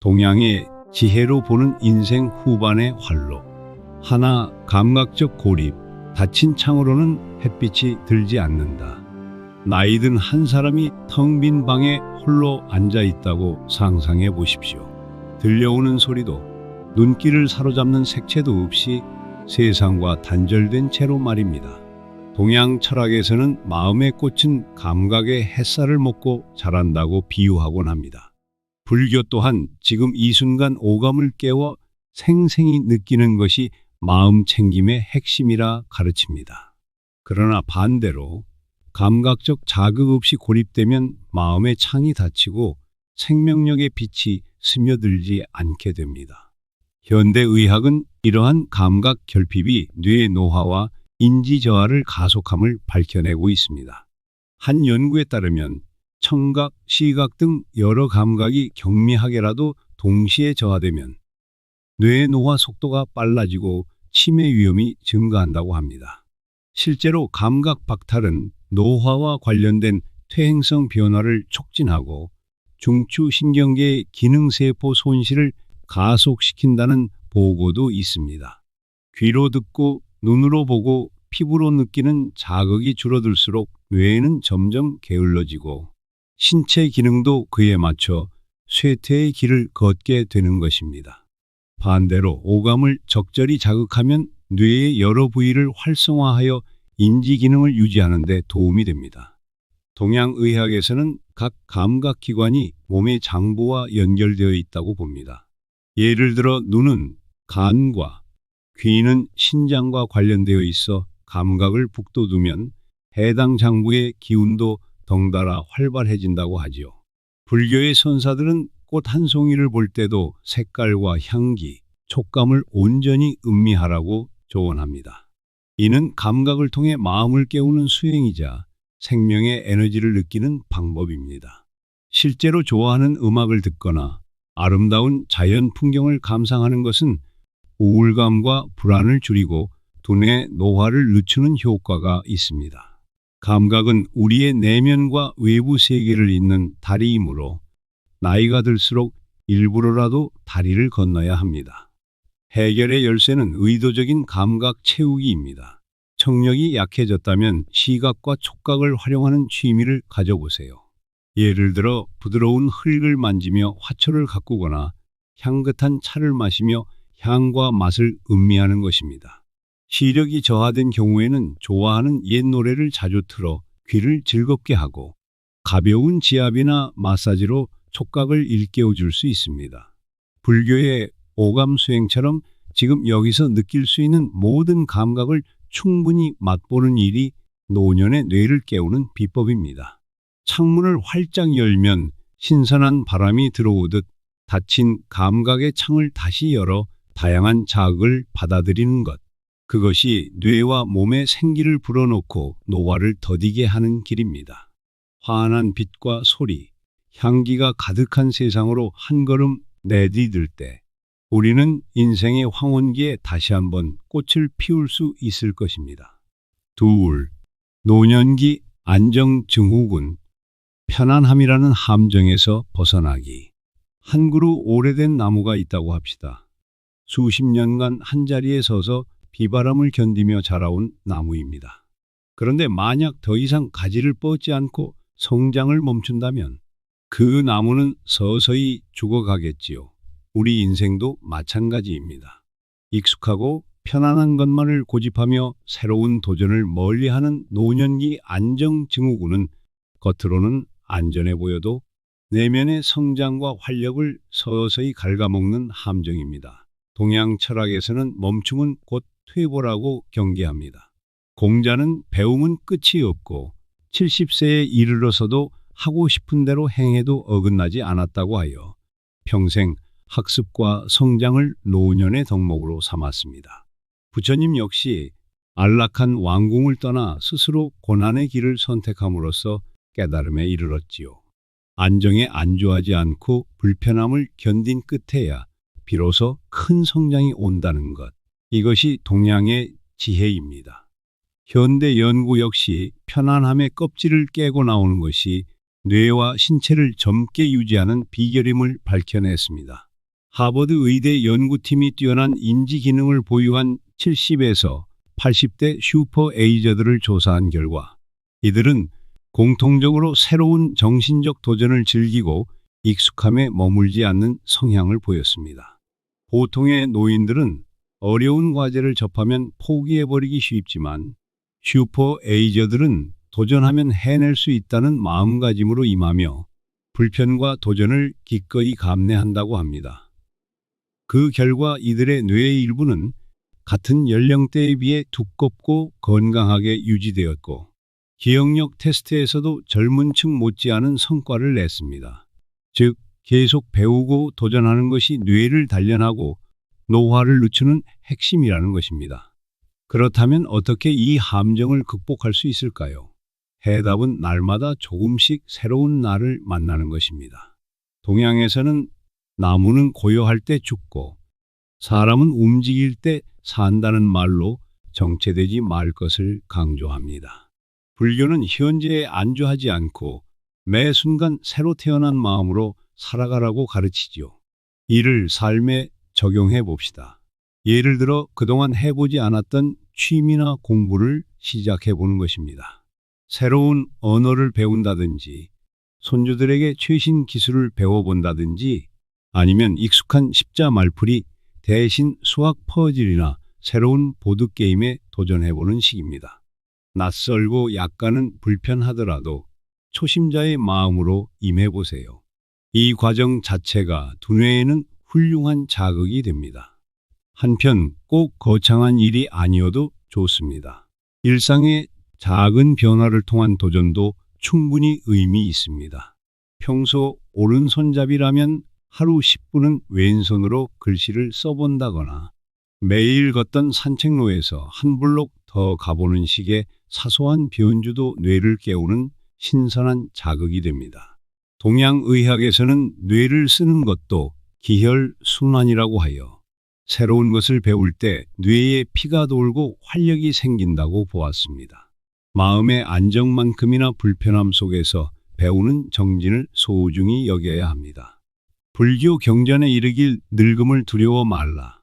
동양의 지혜로 보는 인생 후반의 활로. 하나, 감각적 고립. 닫힌 창으로는 햇빛이 들지 않는다. 나이든 한 사람이 텅 빈 방에 홀로 앉아 있다고 상상해 보십시오. 들려오는 소리도 눈길을 사로잡는 색채도 없이 세상과 단절된 채로 말입니다. 동양 철학에서는 마음의 꽃은 감각의 햇살을 먹고 자란다고 비유하곤 합니다. 불교 또한 지금 이 순간 오감을 깨워 생생히 느끼는 것이 마음 챙김의 핵심이라 가르칩니다. 그러나 반대로 감각적 자극 없이 고립되면 마음의 창이 닫히고 생명력의 빛이 스며들지 않게 됩니다. 현대의학은 이러한 감각 결핍이 뇌 노화와 인지 저하를 가속함을 밝혀내고 있습니다. 한 연구에 따르면 청각, 시각 등 여러 감각이 경미하게라도 동시에 저하되면 뇌 노화 속도가 빨라지고 치매 위험이 증가한다고 합니다. 실제로 감각 박탈은 노화와 관련된 퇴행성 변화를 촉진하고 중추신경계의 기능세포 손실을 가속시킨다는 보고도 있습니다. 귀로 듣고 눈으로 보고 피부로 느끼는 자극이 줄어들수록 뇌는 점점 게을러지고 신체 기능도 그에 맞춰 쇠퇴의 길을 걷게 되는 것입니다. 반대로 오감을 적절히 자극하면 뇌의 여러 부위를 활성화하여 인지 기능을 유지하는 데 도움이 됩니다. 동양의학에서는 각 감각기관이 몸의 장부와 연결되어 있다고 봅니다. 예를 들어 눈은 간과, 귀는 신장과 관련되어 있어 감각을 북돋우면 해당 장부의 기운도 덩달아 활발해진다고 하지요. 불교의 선사들은 꽃 한 송이를 볼 때도 색깔과 향기, 촉감을 온전히 음미하라고 조언합니다. 이는 감각을 통해 마음을 깨우는 수행이자 생명의 에너지를 느끼는 방법입니다. 실제로 좋아하는 음악을 듣거나 아름다운 자연 풍경을 감상하는 것은 우울감과 불안을 줄이고 두뇌 노화를 늦추는 효과가 있습니다. 감각은 우리의 내면과 외부 세계를 잇는 다리이므로 나이가 들수록 일부러라도 다리를 건너야 합니다. 해결의 열쇠는 의도적인 감각 채우기입니다. 청력이 약해졌다면 시각과 촉각을 활용하는 취미를 가져보세요. 예를 들어 부드러운 흙을 만지며 화초를 가꾸거나 향긋한 차를 마시며 향과 맛을 음미하는 것입니다. 시력이 저하된 경우에는 좋아하는 옛 노래를 자주 틀어 귀를 즐겁게 하고 가벼운 지압이나 마사지로 촉각을 일깨워 줄 수 있습니다. 불교의 오감 수행처럼 지금 여기서 느낄 수 있는 모든 감각을 충분히 맛보는 일이 노년의 뇌를 깨우는 비법입니다. 창문을 활짝 열면 신선한 바람이 들어오듯 닫힌 감각의 창을 다시 열어 다양한 자극을 받아들이는 것. 그것이 뇌와 몸에 생기를 불어넣고 노화를 더디게 하는 길입니다. 환한 빛과 소리, 향기가 가득한 세상으로 한 걸음 내디딜 때 우리는 인생의 황혼기에 다시 한번 꽃을 피울 수 있을 것입니다. 둘, 노년기 안정 증후군, 편안함이라는 함정에서 벗어나기. 한 그루 오래된 나무가 있다고 합시다. 수십 년간 한 자리에 서서 비바람을 견디며 자라온 나무입니다. 그런데 만약 더 이상 가지를 뻗지 않고 성장을 멈춘다면 그 나무는 서서히 죽어가겠지요. 우리 인생도 마찬가지입니다. 익숙하고 편안한 것만을 고집하며 새로운 도전을 멀리하는 노년기 안정증후군은 겉으로는 안전해 보여도 내면의 성장과 활력을 서서히 갉아먹는 함정입니다. 동양 철학에서는 멈춤은 곧 퇴보라고 경계합니다. 공자는 배움은 끝이 없고 70세에 이르러서도 하고 싶은 대로 행해도 어긋나지 않았다고 하여 평생 학습과 성장을 노년의 덕목으로 삼았습니다. 부처님 역시 안락한 왕궁을 떠나 스스로 고난의 길을 선택함으로써 깨달음에 이르렀지요. 안정에 안주하지 않고 불편함을 견딘 끝에야 비로소 큰 성장이 온다는 것. 이것이 동양의 지혜입니다. 현대 연구 역시 편안함의 껍질을 깨고 나오는 것이 뇌와 신체를 젊게 유지하는 비결임을 밝혀냈습니다. 하버드 의대 연구팀이 뛰어난 인지 기능을 보유한 70에서 80대 슈퍼 에이저들을 조사한 결과 이들은 공통적으로 새로운 정신적 도전을 즐기고 익숙함에 머물지 않는 성향을 보였습니다. 보통의 노인들은 어려운 과제를 접하면 포기해버리기 쉽지만 슈퍼 에이저들은 도전하면 해낼 수 있다는 마음가짐으로 임하며 불편과 도전을 기꺼이 감내한다고 합니다. 그 결과 이들의 뇌의 일부는 같은 연령대에 비해 두껍고 건강하게 유지되었고 기억력 테스트에서도 젊은 층 못지않은 성과를 냈습니다. 즉, 계속 배우고 도전하는 것이 뇌를 단련하고 노화를 늦추는 핵심이라는 것입니다. 그렇다면 어떻게 이 함정을 극복할 수 있을까요? 해답은 날마다 조금씩 새로운 나를 만나는 것입니다. 동양에서는 나무는 고요할 때 죽고 사람은 움직일 때 산다는 말로 정체되지 말 것을 강조합니다. 불교는 현재에 안주하지 않고 매 순간 새로 태어난 마음으로 살아가라고 가르치지요. 이를 삶에 적용해 봅시다. 예를 들어 그동안 해보지 않았던 취미나 공부를 시작해 보는 것입니다. 새로운 언어를 배운다든지 손주들에게 최신 기술을 배워본다든지 아니면 익숙한 십자 말풀이 대신 수학 퍼즐이나 새로운 보드게임에 도전해보는 시기입니다. 낯설고 약간은 불편하더라도 초심자의 마음으로 임해보세요. 이 과정 자체가 두뇌에는 훌륭한 자극이 됩니다. 한편 꼭 거창한 일이 아니어도 좋습니다. 일상의 작은 변화를 통한 도전도 충분히 의미 있습니다. 평소 오른손잡이라면 하루 10분은 왼손으로 글씨를 써본다거나 매일 걷던 산책로에서 한 블록 더 가보는 식의 사소한 변주도 뇌를 깨우는 신선한 자극이 됩니다. 동양의학에서는 뇌를 쓰는 것도 기혈순환이라고 하여 새로운 것을 배울 때 뇌에 피가 돌고 활력이 생긴다고 보았습니다. 마음의 안정만큼이나 불편함 속에서 배우는 정진을 소중히 여겨야 합니다. 불교 경전에 이르길 늙음을 두려워 말라.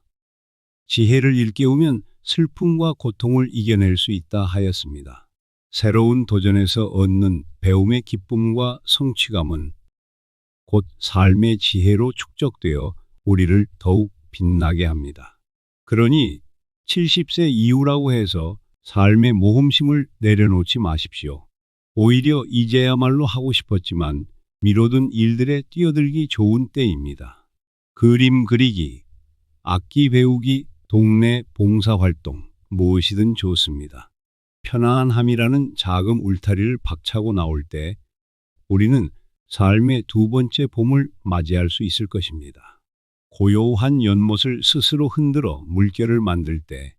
지혜를 일깨우면 슬픔과 고통을 이겨낼 수 있다 하였습니다. 새로운 도전에서 얻는 배움의 기쁨과 성취감은 곧 삶의 지혜로 축적되어 우리를 더욱 빛나게 합니다. 그러니 70세 이후라고 해서 삶의 모험심을 내려놓지 마십시오. 오히려 이제야말로 하고 싶었지만 미뤄둔 일들에 뛰어들기 좋은 때입니다. 그림 그리기, 악기 배우기, 동네 봉사활동, 무엇이든 좋습니다. 편안함이라는 자금 울타리를 박차고 나올 때 우리는 삶의 두 번째 봄을 맞이할 수 있을 것입니다. 고요한 연못을 스스로 흔들어 물결을 만들 때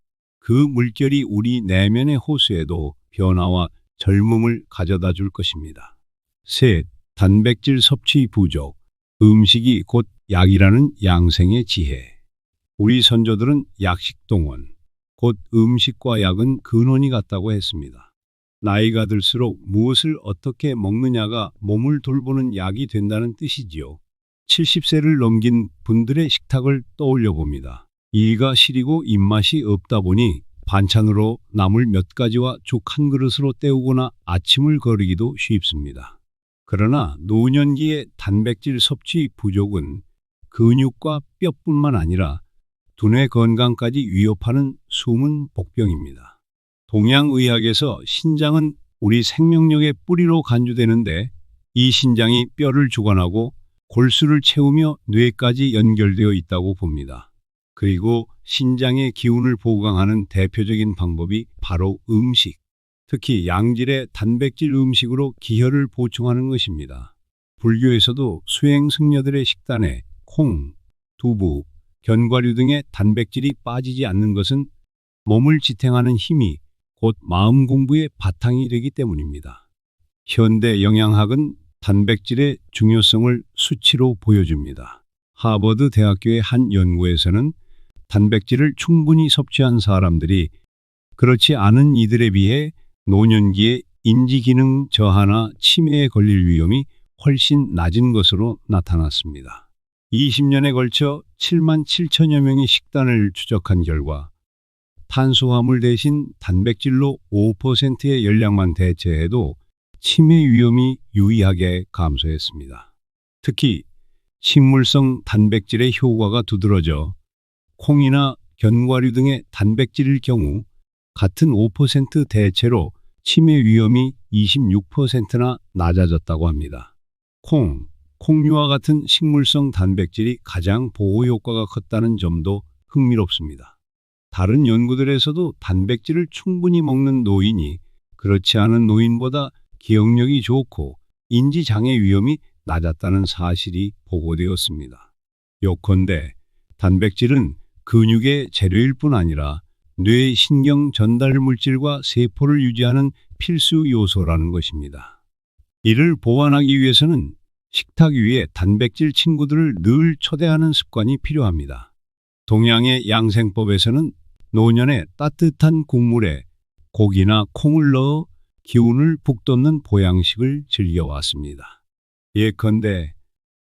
그 물결이 우리 내면의 호수에도 변화와 젊음을 가져다 줄 것입니다. 셋, 단백질 섭취 부족. 음식이 곧 약이라는 양생의 지혜. 우리 선조들은 약식동원, 곧 음식과 약은 근원이 같다고 했습니다. 나이가 들수록 무엇을 어떻게 먹느냐가 몸을 돌보는 약이 된다는 뜻이지요. 70세를 넘긴 분들의 식탁을 떠올려 봅니다. 이가 시리고 입맛이 없다 보니 반찬으로 나물 몇 가지와 죽 한 그릇으로 때우거나 아침을 거르기도 쉽습니다. 그러나 노년기의 단백질 섭취 부족은 근육과 뼈뿐만 아니라 두뇌 건강까지 위협하는 숨은 복병입니다. 동양의학에서 신장은 우리 생명력의 뿌리로 간주되는데 이 신장이 뼈를 주관하고 골수를 채우며 뇌까지 연결되어 있다고 봅니다. 그리고 신장의 기운을 보강하는 대표적인 방법이 바로 음식, 특히 양질의 단백질 음식으로 기혈을 보충하는 것입니다. 불교에서도 수행승려들의 식단에 콩, 두부, 견과류 등의 단백질이 빠지지 않는 것은 몸을 지탱하는 힘이 곧 마음 공부의 바탕이 되기 때문입니다. 현대 영양학은 단백질의 중요성을 수치로 보여줍니다. 하버드 대학교의 한 연구에서는 단백질을 충분히 섭취한 사람들이 그렇지 않은 이들에 비해 노년기에 인지기능 저하나 치매에 걸릴 위험이 훨씬 낮은 것으로 나타났습니다. 20년에 걸쳐 7만 7천여 명의 식단을 추적한 결과 탄수화물 대신 단백질로 5%의 열량만 대체해도 치매 위험이 유의하게 감소했습니다. 특히 식물성 단백질의 효과가 두드러져 콩이나 견과류 등의 단백질일 경우 같은 5% 대체로 치매 위험이 26%나 낮아졌다고 합니다. 콩류와 같은 식물성 단백질이 가장 보호 효과가 컸다는 점도 흥미롭습니다. 다른 연구들에서도 단백질을 충분히 먹는 노인이 그렇지 않은 노인보다 기억력이 좋고 인지장애 위험이 낮았다는 사실이 보고되었습니다. 요컨대 단백질은 근육의 재료일 뿐 아니라 뇌의 신경 전달 물질과 세포를 유지하는 필수 요소라는 것입니다. 이를 보완하기 위해서는 식탁 위에 단백질 친구들을 늘 초대하는 습관이 필요합니다. 동양의 양생법에서는 노년에 따뜻한 국물에 고기나 콩을 넣어 기운을 북돋는 보양식을 즐겨왔습니다. 예컨대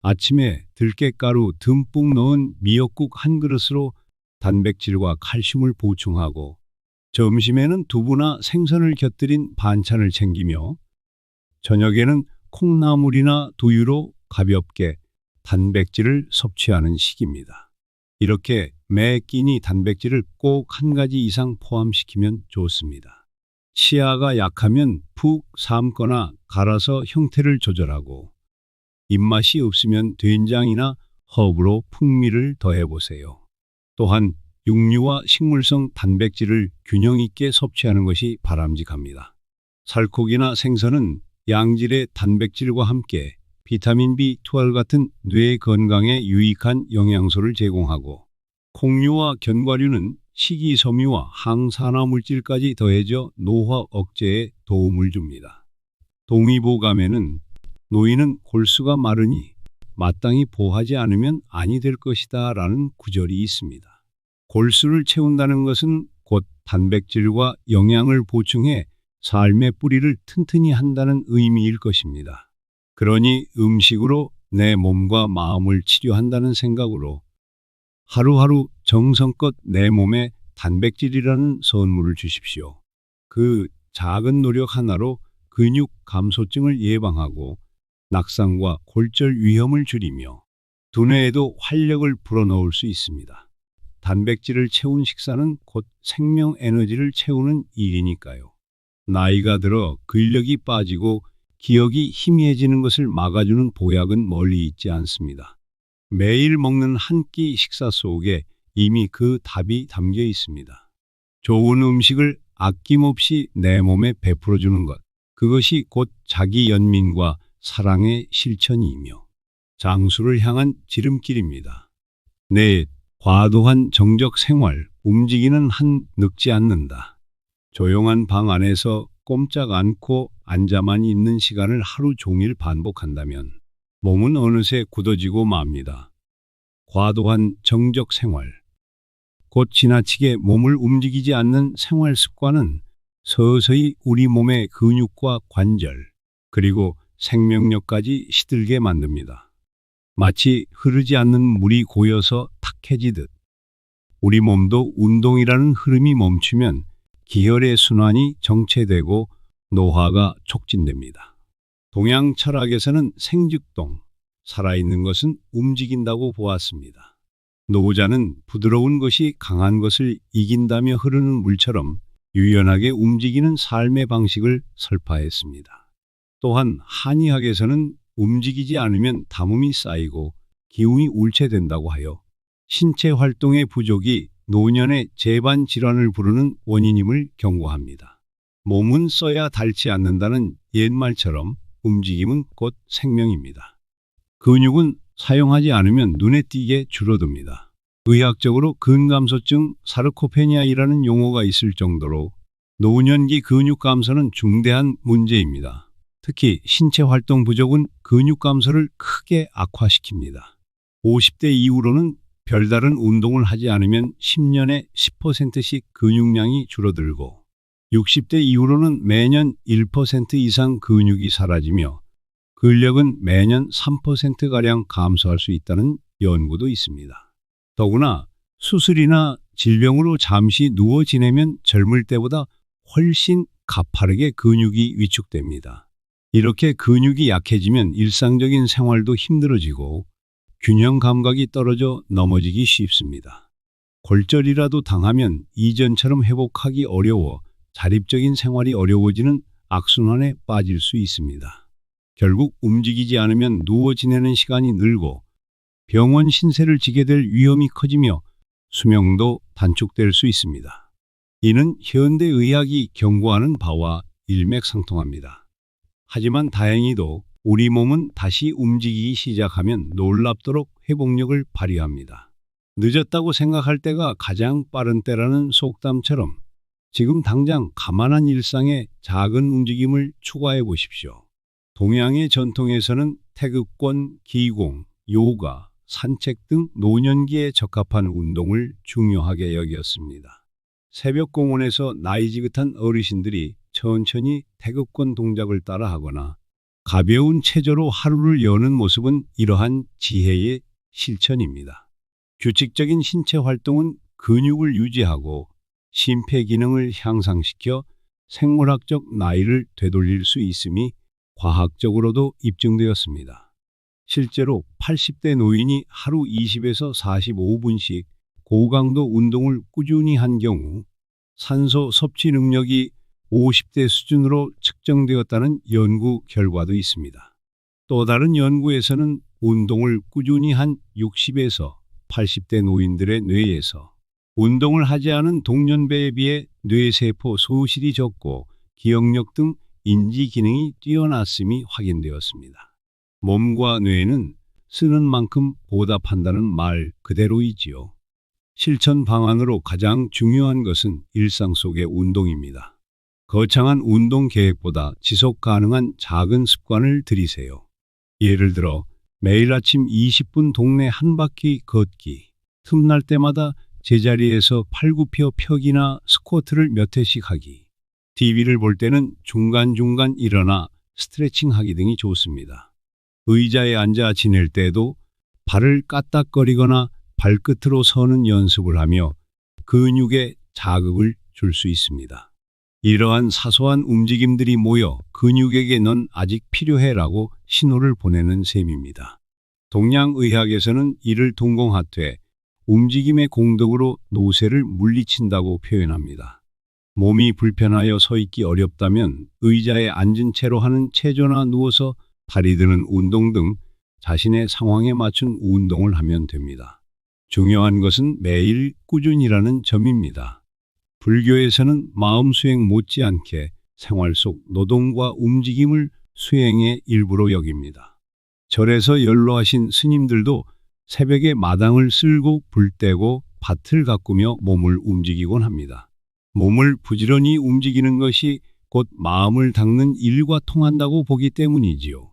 아침에 들깨가루 듬뿍 넣은 미역국 한 그릇으로 단백질과 칼슘을 보충하고 점심에는 두부나 생선을 곁들인 반찬을 챙기며 저녁에는 콩나물이나 두유로 가볍게 단백질을 섭취하는 식입니다. 이렇게 매 끼니 단백질을 꼭 한 가지 이상 포함시키면 좋습니다. 치아가 약하면 푹 삶거나 갈아서 형태를 조절하고 입맛이 없으면 된장이나 허브로 풍미를 더해보세요. 또한 육류와 식물성 단백질을 균형 있게 섭취하는 것이 바람직합니다. 살코기나 생선은 양질의 단백질과 함께 비타민 B12 같은 뇌 건강에 유익한 영양소를 제공하고 콩류와 견과류는 식이섬유와 항산화 물질까지 더해져 노화 억제에 도움을 줍니다. 동의보감에는 노인은 골수가 마르니 마땅히 보하지 않으면 아니 될 것이다 라는 구절이 있습니다. 골수를 채운다는 것은 곧 단백질과 영양을 보충해 삶의 뿌리를 튼튼히 한다는 의미일 것입니다. 그러니 음식으로 내 몸과 마음을 치료한다는 생각으로 하루하루 정성껏 내 몸에 단백질이라는 선물을 주십시오. 그 작은 노력 하나로 근육 감소증을 예방하고 낙상과 골절 위험을 줄이며 두뇌에도 활력을 불어넣을 수 있습니다. 단백질을 채운 식사는 곧 생명 에너지를 채우는 일이니까요. 나이가 들어 근력이 빠지고 기억이 희미해지는 것을 막아주는 보약은 멀리 있지 않습니다. 매일 먹는 한 끼 식사 속에 이미 그 답이 담겨 있습니다. 좋은 음식을 아낌없이 내 몸에 베풀어주는 것, 그것이 곧 자기 연민과 사랑의 실천이며 장수를 향한 지름길입니다. 넷, 과도한 정적 생활, 움직이는 한 늙지 않는다. 조용한 방 안에서 꼼짝 않고 앉아만 있는 시간을 하루 종일 반복한다면 몸은 어느새 굳어지고 맙니다. 과도한 정적 생활, 곧 지나치게 몸을 움직이지 않는 생활 습관은 서서히 우리 몸의 근육과 관절, 그리고 생명력까지 시들게 만듭니다. 마치 흐르지 않는 물이 고여서 탁해지듯 우리 몸도 운동이라는 흐름이 멈추면 기혈의 순환이 정체되고 노화가 촉진됩니다. 동양 철학에서는 생즉동, 살아있는 것은 움직인다고 보았습니다. 노자는 부드러운 것이 강한 것을 이긴다며 흐르는 물처럼 유연하게 움직이는 삶의 방식을 설파했습니다. 또한 한의학에서는 움직이지 않으면 담음이 쌓이고 기운이 울체된다고 하여 신체 활동의 부족이 노년의 재반 질환을 부르는 원인임을 경고합니다. 몸은 써야 닳지 않는다는 옛말처럼 움직임은 곧 생명입니다. 근육은 사용하지 않으면 눈에 띄게 줄어듭니다. 의학적으로 근감소증 사르코페니아이라는 용어가 있을 정도로 노년기 근육 감소는 중대한 문제입니다. 특히 신체 활동 부족은 근육 감소를 크게 악화시킵니다. 50대 이후로는 별다른 운동을 하지 않으면 10년에 10%씩 근육량이 줄어들고 60대 이후로는 매년 1% 이상 근육이 사라지며 근력은 매년 3%가량 감소할 수 있다는 연구도 있습니다. 더구나 수술이나 질병으로 잠시 누워 지내면 젊을 때보다 훨씬 가파르게 근육이 위축됩니다. 이렇게 근육이 약해지면 일상적인 생활도 힘들어지고 균형 감각이 떨어져 넘어지기 쉽습니다. 골절이라도 당하면 이전처럼 회복하기 어려워 자립적인 생활이 어려워지는 악순환에 빠질 수 있습니다. 결국 움직이지 않으면 누워 지내는 시간이 늘고 병원 신세를 지게 될 위험이 커지며 수명도 단축될 수 있습니다. 이는 현대의학이 경고하는 바와 일맥상통합니다. 하지만 다행히도 우리 몸은 다시 움직이기 시작하면 놀랍도록 회복력을 발휘합니다. 늦었다고 생각할 때가 가장 빠른 때라는 속담처럼 지금 당장 가만한 일상에 작은 움직임을 추가해 보십시오. 동양의 전통에서는 태극권, 기공, 요가, 산책 등 노년기에 적합한 운동을 중요하게 여겼습니다. 새벽 공원에서 나이 지긋한 어르신들이 천천히 태극권 동작을 따라하거나 가벼운 체조로 하루를 여는 모습은 이러한 지혜의 실천입니다. 규칙적인 신체 활동은 근육을 유지하고 심폐기능을 향상시켜 생물학적 나이를 되돌릴 수 있음이 과학적으로도 입증되었습니다. 실제로 80대 노인이 하루 20에서 45분씩 고강도 운동을 꾸준히 한 경우 산소 섭취 능력이 50대 수준으로 측정되었다는 연구 결과도 있습니다. 또 다른 연구에서는 운동을 꾸준히 한 60에서 80대 노인들의 뇌에서 운동을 하지 않은 동년배에 비해 뇌세포 소실이 적고 기억력 등 인지 기능이 뛰어났음이 확인되었습니다. 몸과 뇌는 쓰는 만큼 보답한다는 말 그대로이지요. 실천 방안으로 가장 중요한 것은 일상 속의 운동입니다. 거창한 운동 계획보다 지속 가능한 작은 습관을 들이세요. 예를 들어 매일 아침 20분 동네 한 바퀴 걷기, 틈날 때마다 제자리에서 팔굽혀 펴기나 스쿼트를 몇 회씩 하기, TV를 볼 때는 중간중간 일어나 스트레칭하기 등이 좋습니다. 의자에 앉아 지낼 때도 발을 까딱거리거나 발끝으로 서는 연습을 하며 근육에 자극을 줄 수 있습니다. 이러한 사소한 움직임들이 모여 근육에게 넌 아직 필요해라고 신호를 보내는 셈입니다. 동양의학에서는 이를 동공하퇴, 움직임의 공덕으로 노쇠를 물리친다고 표현합니다. 몸이 불편하여 서 있기 어렵다면 의자에 앉은 채로 하는 체조나 누워서 다리 드는 운동 등 자신의 상황에 맞춘 운동을 하면 됩니다. 중요한 것은 매일 꾸준히라는 점입니다. 불교에서는 마음 수행 못지않게 생활 속 노동과 움직임을 수행의 일부로 여깁니다. 절에서 연로하신 스님들도 새벽에 마당을 쓸고 불 떼고 밭을 가꾸며 몸을 움직이곤 합니다. 몸을 부지런히 움직이는 것이 곧 마음을 닦는 일과 통한다고 보기 때문이지요.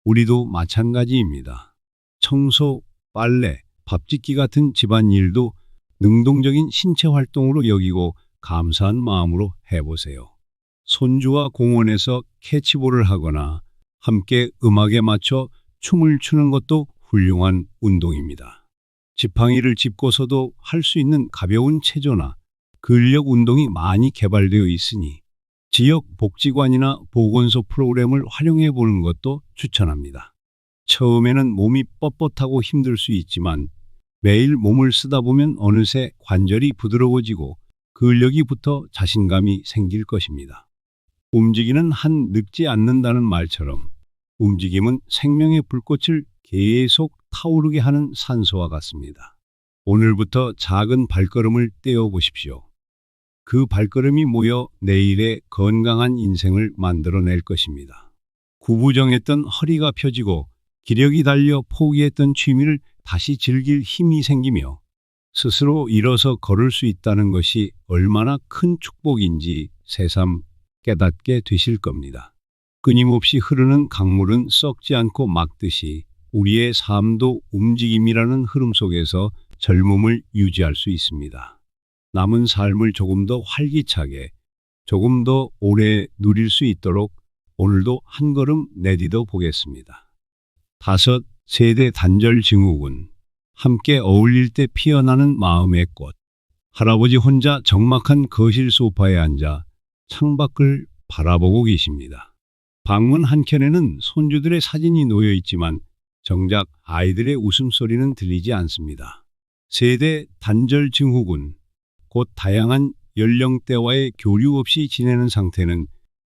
우리도 마찬가지입니다. 청소, 빨래, 밥짓기 같은 집안일도 능동적인 신체 활동으로 여기고 감사한 마음으로 해보세요. 손주와 공원에서 캐치볼을 하거나 함께 음악에 맞춰 춤을 추는 것도 훌륭한 운동입니다. 지팡이를 짚고서도 할 수 있는 가벼운 체조나 근력 운동이 많이 개발되어 있으니 지역 복지관이나 보건소 프로그램을 활용해 보는 것도 추천합니다. 처음에는 몸이 뻣뻣하고 힘들 수 있지만 매일 몸을 쓰다 보면 어느새 관절이 부드러워지고 근력이 붙어 자신감이 생길 것입니다. 움직이는 한 늙지 않는다는 말처럼 움직임은 생명의 불꽃을 계속 타오르게 하는 산소와 같습니다. 오늘부터 작은 발걸음을 떼어 보십시오. 그 발걸음이 모여 내일의 건강한 인생을 만들어낼 것입니다. 구부정했던 허리가 펴지고 기력이 달려 포기했던 취미를 다시 즐길 힘이 생기며 스스로 일어서 걸을 수 있다는 것이 얼마나 큰 축복인지 새삼 깨닫게 되실 겁니다. 끊임없이 흐르는 강물은 썩지 않고 막듯이 우리의 삶도 움직임이라는 흐름 속에서 젊음을 유지할 수 있습니다. 남은 삶을 조금 더 활기차게, 조금 더 오래 누릴 수 있도록 오늘도 한 걸음 내디뎌 보겠습니다. 5. 세대 단절 증후군. 함께 어울릴 때 피어나는 마음의 꽃. 할아버지 혼자 적막한 거실 소파에 앉아 창밖을 바라보고 계십니다. 방문 한켠에는 손주들의 사진이 놓여 있지만 정작 아이들의 웃음소리는 들리지 않습니다. 세대 단절 증후군, 곧 다양한 연령대와의 교류 없이 지내는 상태는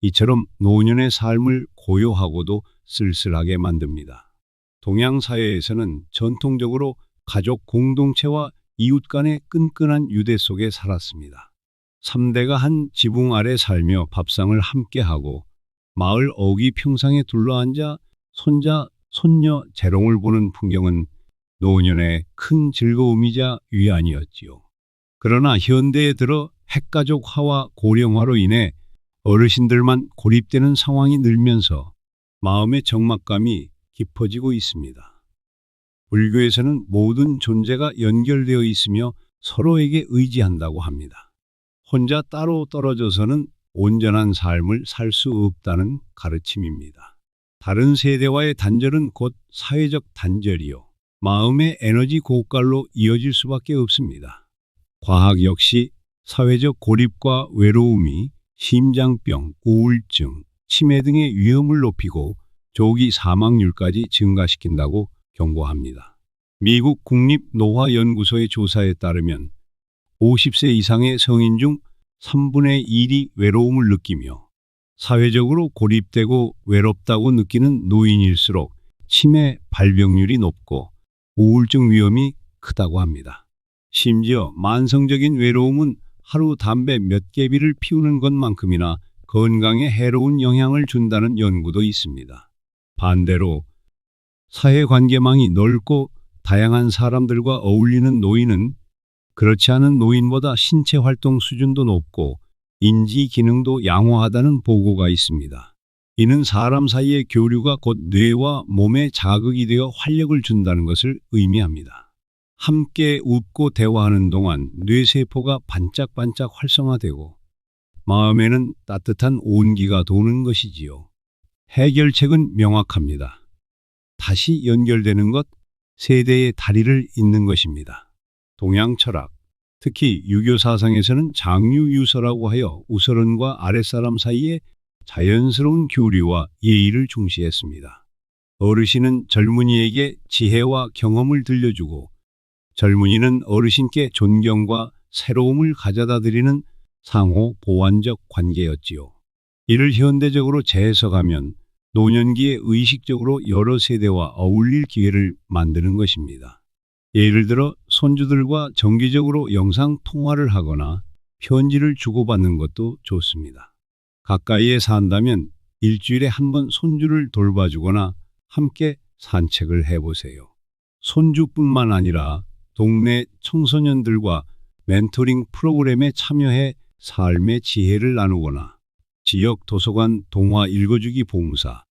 이처럼 노년의 삶을 고요하고도 쓸쓸하게 만듭니다. 동양 사회에서는 전통적으로 가족 공동체와 이웃 간의 끈끈한 유대 속에 살았습니다. 3대가 한 지붕 아래 살며 밥상을 함께하고 마을 어귀 평상에 둘러앉아 손자, 손녀 재롱을 보는 풍경은 노년의 큰 즐거움이자 위안이었지요. 그러나 현대에 들어 핵가족화와 고령화로 인해 어르신들만 고립되는 상황이 늘면서 마음의 적막감이 깊어지고 있습니다. 불교에서는 모든 존재가 연결되어 있으며 서로에게 의지한다고 합니다. 혼자 따로 떨어져서는 온전한 삶을 살 수 없다는 가르침입니다. 다른 세대와의 단절은 곧 사회적 단절이요. 마음의 에너지 고갈로 이어질 수밖에 없습니다. 과학 역시 사회적 고립과 외로움이 심장병, 우울증, 치매 등의 위험을 높이고 조기 사망률까지 증가시킨다고 경고합니다. 미국 국립노화연구소의 조사에 따르면 50세 이상의 성인 중 3분의 1이 외로움을 느끼며 사회적으로 고립되고 외롭다고 느끼는 노인일수록 치매 발병률이 높고 우울증 위험이 크다고 합니다. 심지어 만성적인 외로움은 하루 담배 몇 개비를 피우는 것만큼이나 건강에 해로운 영향을 준다는 연구도 있습니다. 반대로 사회관계망이 넓고 다양한 사람들과 어울리는 노인은 그렇지 않은 노인보다 신체 활동 수준도 높고 인지 기능도 양호하다는 보고가 있습니다. 이는 사람 사이의 교류가 곧 뇌와 몸에 자극이 되어 활력을 준다는 것을 의미합니다. 함께 웃고 대화하는 동안 뇌세포가 반짝반짝 활성화되고 마음에는 따뜻한 온기가 도는 것이지요. 해결책은 명확합니다. 다시 연결되는 것, 세대의 다리를 잇는 것입니다. 동양 철학, 특히 유교 사상에서는 장유유서라고 하여 우서른과 아랫사람 사이에 자연스러운 교류와 예의를 중시했습니다. 어르신은 젊은이에게 지혜와 경험을 들려주고 젊은이는 어르신께 존경과 새로움을 가져다 드리는 상호 보완적 관계였지요. 이를 현대적으로 재해석하면 노년기에 의식적으로 여러 세대와 어울릴 기회를 만드는 것입니다. 예를 들어 손주들과 정기적으로 영상 통화를 하거나 편지를 주고받는 것도 좋습니다. 가까이에 산다면 일주일에 한 번 손주를 돌봐주거나 함께 산책을 해보세요. 손주뿐만 아니라 동네 청소년들과 멘토링 프로그램에 참여해 삶의 지혜를 나누거나 지역 도서관 동화 읽어주기 봉사,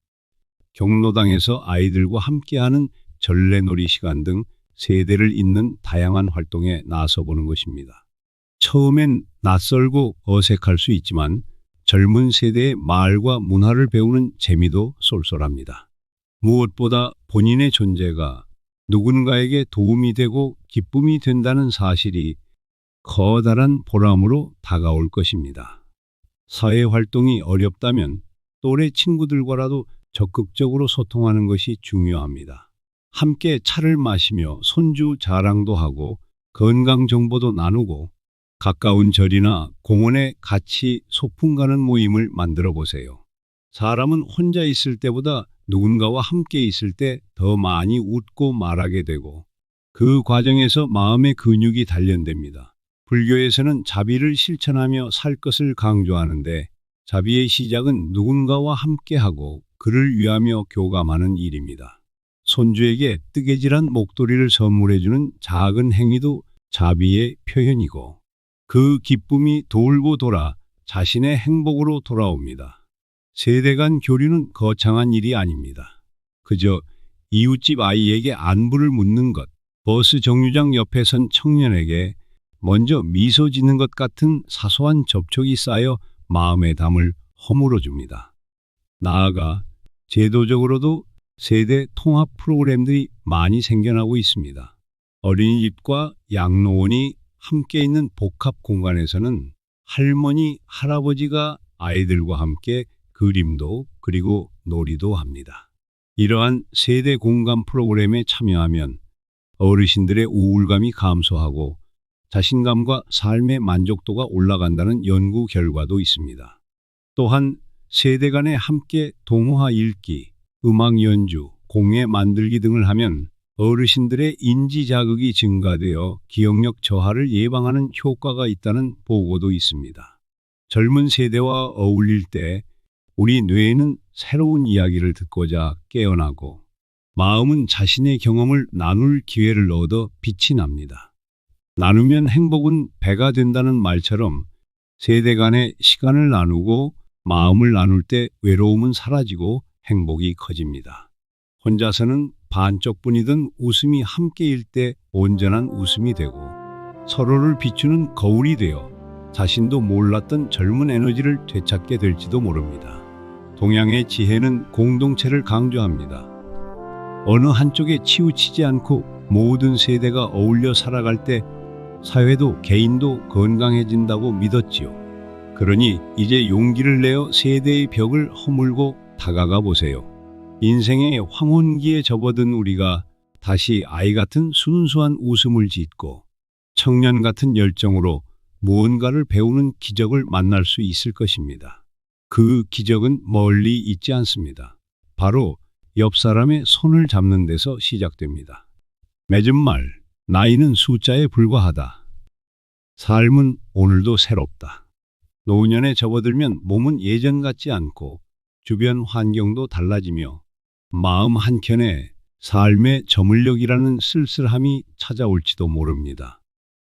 경로당에서 아이들과 함께하는 전래놀이 시간 등 세대를 잇는 다양한 활동에 나서보는 것입니다. 처음엔 낯설고 어색할 수 있지만 젊은 세대의 말과 문화를 배우는 재미도 쏠쏠합니다. 무엇보다 본인의 존재가 누군가에게 도움이 되고 기쁨이 된다는 사실이 커다란 보람으로 다가올 것입니다. 사회활동이 어렵다면 또래 친구들과라도 적극적으로 소통하는 것이 중요합니다. 함께 차를 마시며 손주 자랑도 하고 건강 정보도 나누고 가까운 절이나 공원에 같이 소풍 가는 모임을 만들어 보세요. 사람은 혼자 있을 때보다 누군가와 함께 있을 때 더 많이 웃고 말하게 되고 그 과정에서 마음의 근육이 단련됩니다. 불교에서는 자비를 실천하며 살 것을 강조하는데 자비의 시작은 누군가와 함께하고 그를 위하며 교감하는 일입니다. 손주에게 뜨개질한 목도리를 선물해주는 작은 행위도 자비의 표현이고 그 기쁨이 돌고 돌아 자신의 행복으로 돌아옵니다. 세대 간 교류는 거창한 일이 아닙니다. 그저 이웃집 아이에게 안부를 묻는 것, 버스 정류장 옆에 선 청년에게 먼저 미소 짓는 것 같은 사소한 접촉이 쌓여 마음의 담을 허물어 줍니다. 나아가 제도적으로도 세대 통합 프로그램들이 많이 생겨나고 있습니다. 어린이집과 양로원이 함께 있는 복합 공간에서는 할머니, 할아버지가 아이들과 함께 그림도 그리고 놀이도 합니다. 이러한 세대 공감 프로그램에 참여하면 어르신들의 우울감이 감소하고 자신감과 삶의 만족도가 올라간다는 연구 결과도 있습니다. 또한 세대 간에 함께 동화 읽기, 음악 연주, 공예 만들기 등을 하면 어르신들의 인지 자극이 증가되어 기억력 저하를 예방하는 효과가 있다는 보고도 있습니다. 젊은 세대와 어울릴 때 우리 뇌에는 새로운 이야기를 듣고자 깨어나고 마음은 자신의 경험을 나눌 기회를 얻어 빛이 납니다. 나누면 행복은 배가 된다는 말처럼 세대 간의 시간을 나누고 마음을 나눌 때 외로움은 사라지고 행복이 커집니다. 혼자서는 반쪽뿐이던 웃음이 함께일 때 온전한 웃음이 되고 서로를 비추는 거울이 되어 자신도 몰랐던 젊은 에너지를 되찾게 될지도 모릅니다. 동양의 지혜는 공동체를 강조합니다. 어느 한쪽에 치우치지 않고 모든 세대가 어울려 살아갈 때 사회도 개인도 건강해진다고 믿었지요. 그러니 이제 용기를 내어 세대의 벽을 허물고 다가가 보세요. 인생의 황혼기에 접어든 우리가 다시 아이 같은 순수한 웃음을 짓고 청년 같은 열정으로 무언가를 배우는 기적을 만날 수 있을 것입니다. 그 기적은 멀리 있지 않습니다. 바로 옆 사람의 손을 잡는 데서 시작됩니다. 맺은 말, 나이는 숫자에 불과하다. 삶은 오늘도 새롭다. 노년에 접어들면 몸은 예전 같지 않고 주변 환경도 달라지며 마음 한켠에 삶의 저물력이라는 쓸쓸함이 찾아올지도 모릅니다.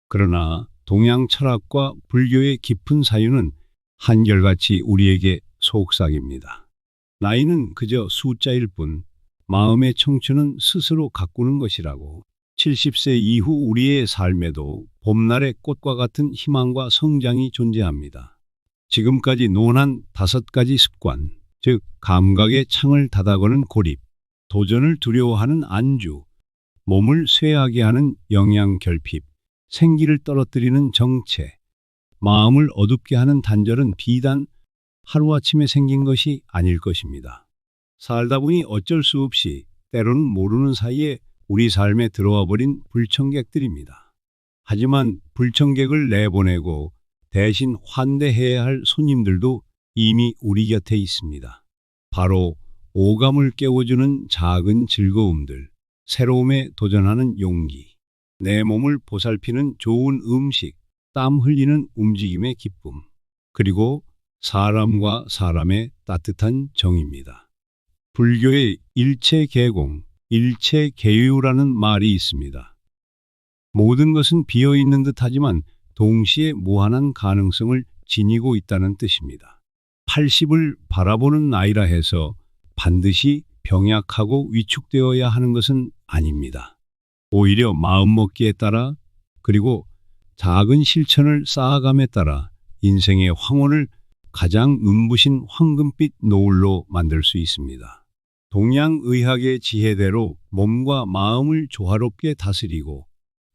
그러나 동양 철학과 불교의 깊은 사유는 한결같이 우리에게 속삭입니다. 나이는 그저 숫자일 뿐 마음의 청춘은 스스로 가꾸는 것이라고. 70세 이후 우리의 삶에도 봄날의 꽃과 같은 희망과 성장이 존재합니다. 지금까지 논한 5가지 습관, 즉 감각의 창을 닫아거는 고립, 도전을 두려워하는 안주, 몸을 쇠하게 하는 영양 결핍, 생기를 떨어뜨리는 정체, 마음을 어둡게 하는 단절은 비단 하루아침에 생긴 것이 아닐 것입니다. 살다 보니 어쩔 수 없이 때로는 모르는 사이에 우리 삶에 들어와 버린 불청객들입니다. 하지만 불청객을 내보내고 대신 환대해야 할 손님들도 이미 우리 곁에 있습니다. 바로 오감을 깨워주는 작은 즐거움들, 새로움에 도전하는 용기, 내 몸을 보살피는 좋은 음식, 땀 흘리는 움직임의 기쁨, 그리고 사람과 사람의 따뜻한 정입니다. 불교의 일체개공, 일체개유라는 말이 있습니다. 모든 것은 비어있는 듯하지만 동시에 무한한 가능성을 지니고 있다는 뜻입니다. 80을 바라보는 나이라 해서 반드시 병약하고 위축되어야 하는 것은 아닙니다. 오히려 마음먹기에 따라 그리고 작은 실천을 쌓아감에 따라 인생의 황혼을 가장 눈부신 황금빛 노을로 만들 수 있습니다. 동양의학의 지혜대로 몸과 마음을 조화롭게 다스리고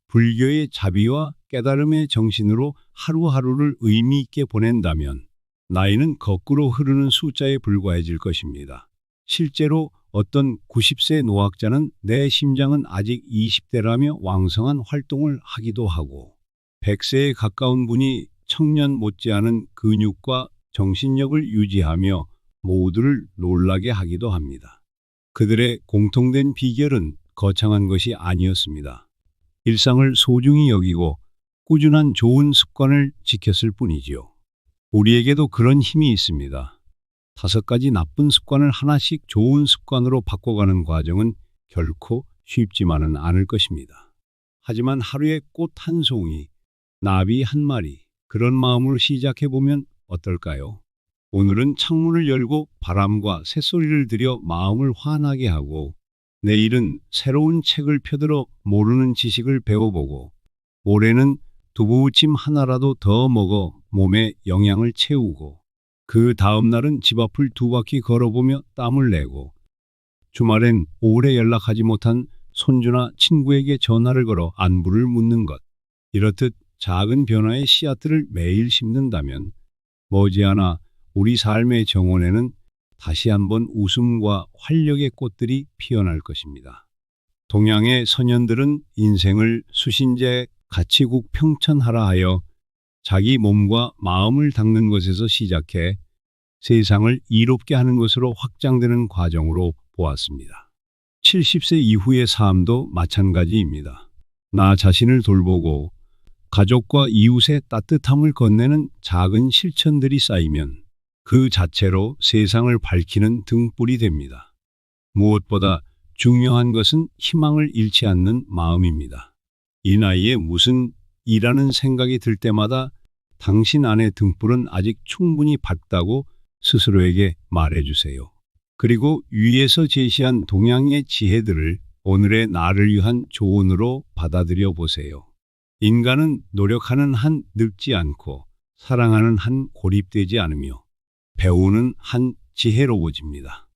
불교의 자비와 깨달음의 정신으로 하루하루를 의미 있게 보낸다면 나이는 거꾸로 흐르는 숫자에 불과해질 것입니다. 실제로 어떤 90세 노학자는 내 심장은 아직 20대라며 왕성한 활동을 하기도 하고 100세에 가까운 분이 청년 못지않은 근육과 정신력을 유지하며 모두를 놀라게 하기도 합니다. 그들의 공통된 비결은 거창한 것이 아니었습니다. 일상을 소중히 여기고 꾸준한 좋은 습관을 지켰을 뿐이지요. 우리에게도 그런 힘이 있습니다. 5가지 나쁜 습관을 하나씩 좋은 습관으로 바꿔가는 과정은 결코 쉽지만은 않을 것입니다. 하지만 하루에 꽃 한 송이, 나비 한 마리, 그런 마음으로 시작해보면 어떨까요? 오늘은 창문을 열고 바람과 새소리를 들여 마음을 환하게 하고 내일은 새로운 책을 펴들어 모르는 지식을 배워보고 올해는 두부우침 하나라도 더 먹어 몸에 영양을 채우고 그 다음 날은 집 앞을 2바퀴 걸어보며 땀을 내고 주말엔 오래 연락하지 못한 손주나 친구에게 전화를 걸어 안부를 묻는 것. 이렇듯 작은 변화의 씨앗들을 매일 심는다면 머지않아 우리 삶의 정원에는 다시 한번 웃음과 활력의 꽃들이 피어날 것입니다. 동양의 선현들은 인생을 수신제 가치국 평천하라 하여 자기 몸과 마음을 닦는 것에서 시작해 세상을 이롭게 하는 것으로 확장되는 과정으로 보았습니다. 70세 이후의 삶도 마찬가지입니다. 나 자신을 돌보고 가족과 이웃의 따뜻함을 건네는 작은 실천들이 쌓이면 그 자체로 세상을 밝히는 등불이 됩니다. 무엇보다 중요한 것은 희망을 잃지 않는 마음입니다. 이 나이에 무슨 이라는 생각이 들 때마다 당신 안의 등불은 아직 충분히 밝다고 스스로에게 말해주세요. 그리고 위에서 제시한 동양의 지혜들을 오늘의 나를 위한 조언으로 받아들여 보세요. 인간은 노력하는 한 늙지 않고 사랑하는 한 고립되지 않으며 배우는 한 지혜로워집니다.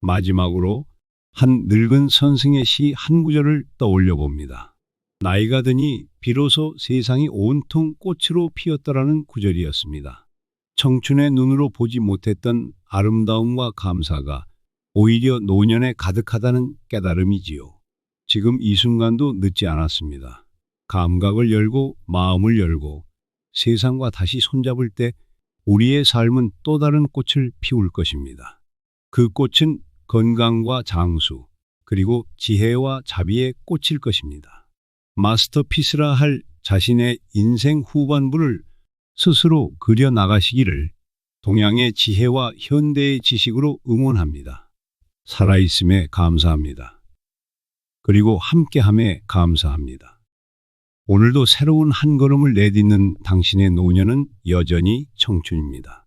마지막으로 한 늙은 선생의 시 한 구절을 떠올려 봅니다. 나이가 드니 비로소 세상이 온통 꽃으로 피었더라는 구절이었습니다. 청춘의 눈으로 보지 못했던 아름다움과 감사가 오히려 노년에 가득하다는 깨달음이지요. 지금 이 순간도 늦지 않았습니다. 감각을 열고 마음을 열고 세상과 다시 손잡을 때 우리의 삶은 또 다른 꽃을 피울 것입니다. 그 꽃은 건강과 장수, 그리고 지혜와 자비의 꽃일 것입니다. 마스터피스라 할 자신의 인생 후반부를 스스로 그려 나가시기를 동양의 지혜와 현대의 지식으로 응원합니다. 살아있음에 감사합니다. 그리고 함께함에 감사합니다. 오늘도 새로운 한 걸음을 내딛는 당신의 노년은 여전히 청춘입니다.